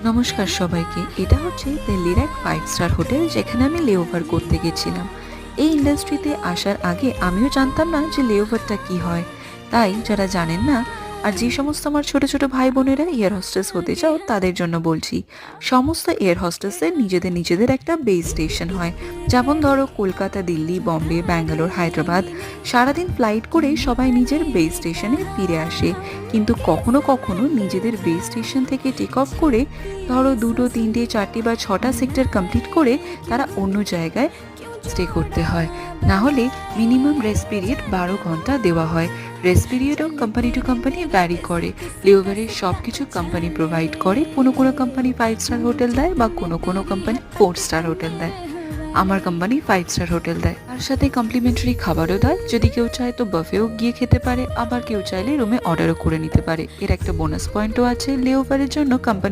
নমস্কার সবাইকে। এটা হচ্ছে দিল্লির এক 5 স্টার হোটেল, যেখানে আমি লেওভার করতে গেছিলাম। এই ইন্ডাস্ট্রিতে আসার আগে আমিও জানতাম না যে লেওভারটা কি হয়। তাই যারা জানেন না, আর যে সমস্ত আমার ছোট ছোট ভাই বোনেরা এয়ার হোস্টেস হতে চাও তাদের জন্য বলছি, সমস্ত এয়ার হোস্টেসের নিজেদের নিজেদের একটা বেস স্টেশন হয়। যেমন ধরো কলকাতা, দিল্লি, বম্বে, ব্যাঙ্গালোর, হায়দ্রাবাদ, সারাদিন ফ্লাইট করে সবাই নিজের বেস স্টেশনে ফিরে আসে। কিন্তু কখনো কখনো নিজেদের বেস স্টেশন থেকে টেক অফ করে ধরো 2টো 3টে 4টে বা 6টা সেক্টর কমপ্লিট করে তারা অন্য জায়গায় স্টে করতে হয়। না হলে মিনিমাম রেস্ট পিরিয়ড 12 ঘন্টা দেওয়া হয়। রেস্ট পিরিয়ডও কোম্পানি টু কোম্পানি ভ্যারি করে। লেওভারের সব কিছু কোম্পানি প্রোভাইড করে। কোনো কোনো কোম্পানি 5 স্টার হোটেল দেয় বা কোনো কোনো কোম্পানি 4 স্টার হোটেল দেয়। আমার কোম্পানি 5 স্টার হোটেল দেয়, তার সাথে কমপ্লিমেন্টারি খাবারও দেয়। যদি কেউ চায় তো বাফেও গিয়ে খেতে পারে, আবার কেউ চাইলে রুমে অর্ডারও করে নিতে পারে। এর একটা বোনাস পয়েন্টও আছে, লেওভারের জন্য কোম্পানি